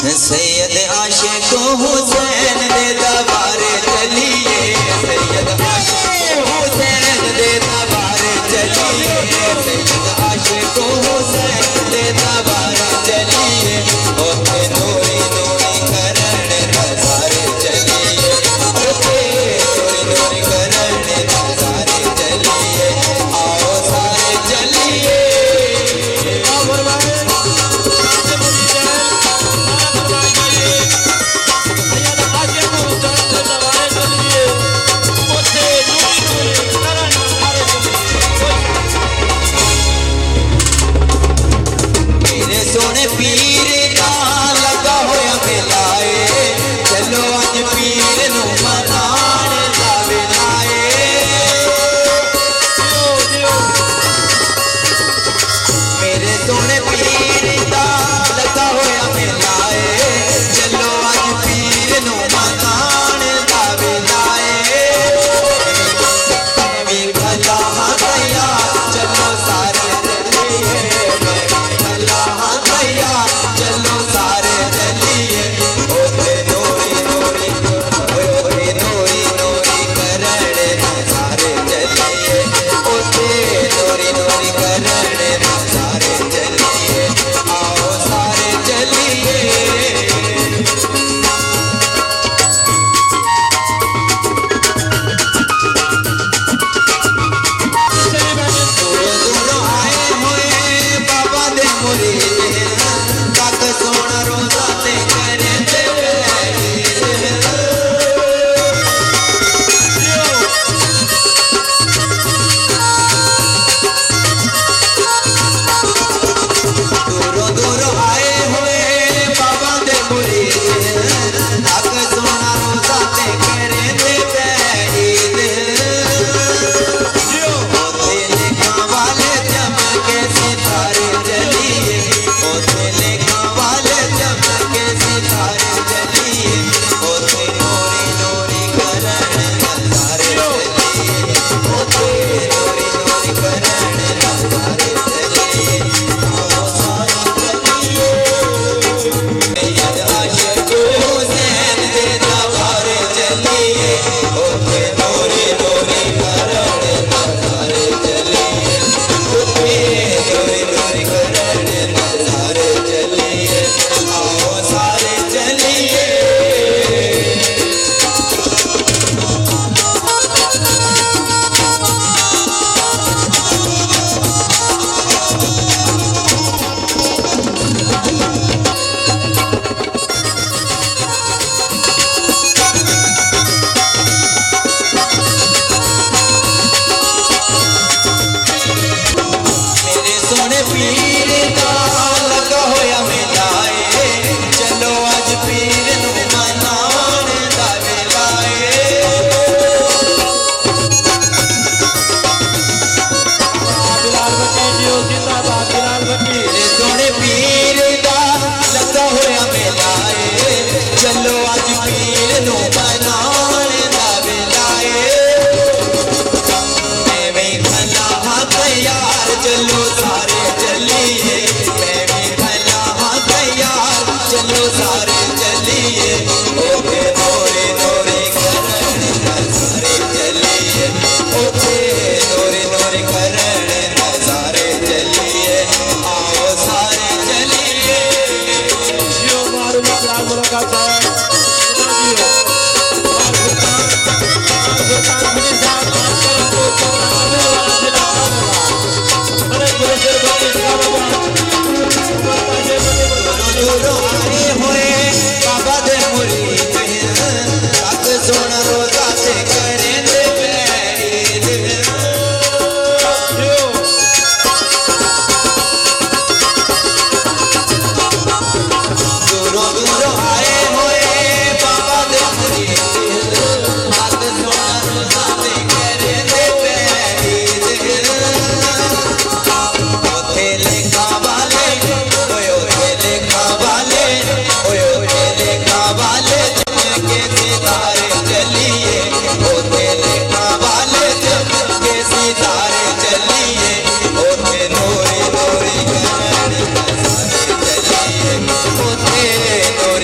सैयद आशिक हुसैन दे दरबारे चलिए, सैयद आशिक हुसैन दे दरबारे चलिए, सैयद आशिक हुसैन दे दरबारे चलिए, ओते नूरी नूरी करण नजारे चलिए, ओते नूरी नूरी करण नजारे चलिए, आओ सारे चलिए। सोने पीर दा लगा होया मिलाए, चलो अज पीर नू मनाण दा मिलाए। मेरे सोने पीर दा लगा होया मिलाए, चलो अज पीर नू मनाण दा मिलाए। मैं भला हाँ गया चलो सारे चलिए, चलो सारे चलिए, ओते नूरी नूरी ओते नूरी नूरी करण सारे चलिए, ओते नूरी नूरी करण सारे चलिए, आओ सारे चलिए। दूरों दूरों आए हुए बाबा दे मुरीद, सोना रोजा ते करे ते दूरों दूरों आए हुए बाबा दे मुरीद, तक सोना रोजा ते करे ते ईद। ओते लेखा वाले चमके सितारे चलिए, ओते लेखा वाले चमके सितारे चलिए, ओते नूरी नूरी करण नजारे चलिए, ओते नूरी नूरी करण नजारे चलिए, आओ सारे चलिए। सैयद आशिक हुसैन दे दरबारे चलिए, ओते नूरी नूरी करण नजारे चलिए, ओते नूरी नूरी करण नजारे चलिए, आओ सारे चलिए। मेरे सोने पीर दा लगा होया मिलाए, चलो अज पीर नू मनाण दा मिलाए। मेरे सोने पीर दा लगा होया मिलाए, चलो अज पीर नू मनाण दा मिलाए। मैं भी भला हाँ तैयार चलो सारे चलिए, मैं भी भला हाँ तैयार चलो सारे चलिए, ओते नूरी नूरी करण नजारे चलिए, ओते नूरी नूरी करण नजारे चलिए, आओ सारे चलिए। दूरों आए हुए बाबा दे मुरीद, तक सोना रोजा ते करे ते ईद। दूरों दूरों आए हुए बाबा दे मुरीद, तक सोना रोजा ते करे ते ईद। ओते लेखा वाले ओते लेखा वाले ओते लेखा वाले चमके सितारे चलिए, ओते लेखा वाले चमके सितारे चलिए, ओते नूरी नूरी करण नजारे चलिए, ओते नूरी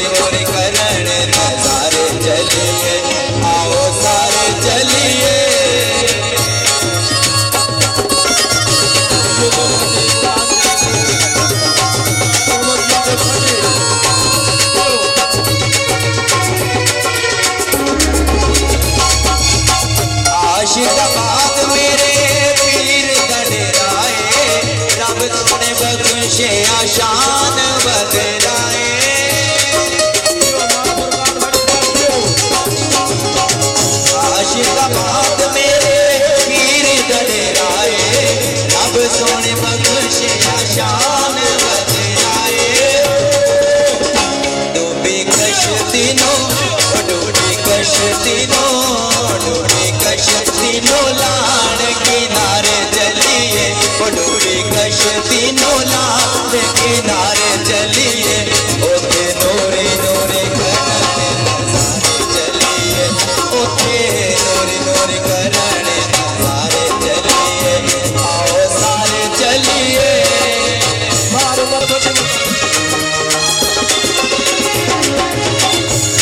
नो डोरी कश्ती नो डोरी कश्ती नो लाड़ किनारे चलिए डोरी कश्ती नो लाड़ किनारे चलिए ओते नोरे नोरे करने नजारे चलिए ओते नोरे नोरे करने नजारे चलिए आओ सारे चलिए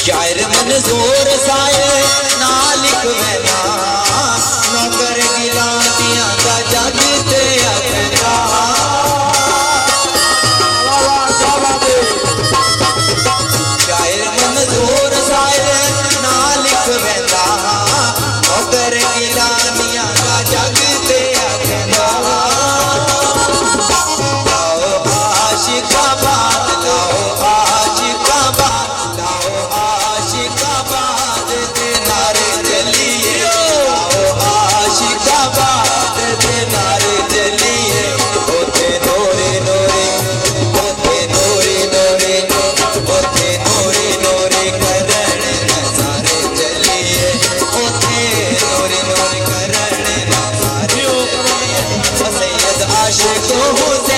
शायर मंजूर साए ना लिखवेना नौकर गिलातियां का जगते अखरा शायर मंजूर साए ना लिखवेना नौकर गिलातियां का जगते अखरा लाओ आशिका बात लाओ आशिका बात लाओ आशिकाबाद दे नारे चलिए लाओ आशिकाबाद दे नारे चलिए ओते नोरे नोरे ओते नोरे नोरे ओते नोरे नोरे करण नजारे चलिए ओते नोरे नोरे करण नजारे सैयद आशिक हुसैन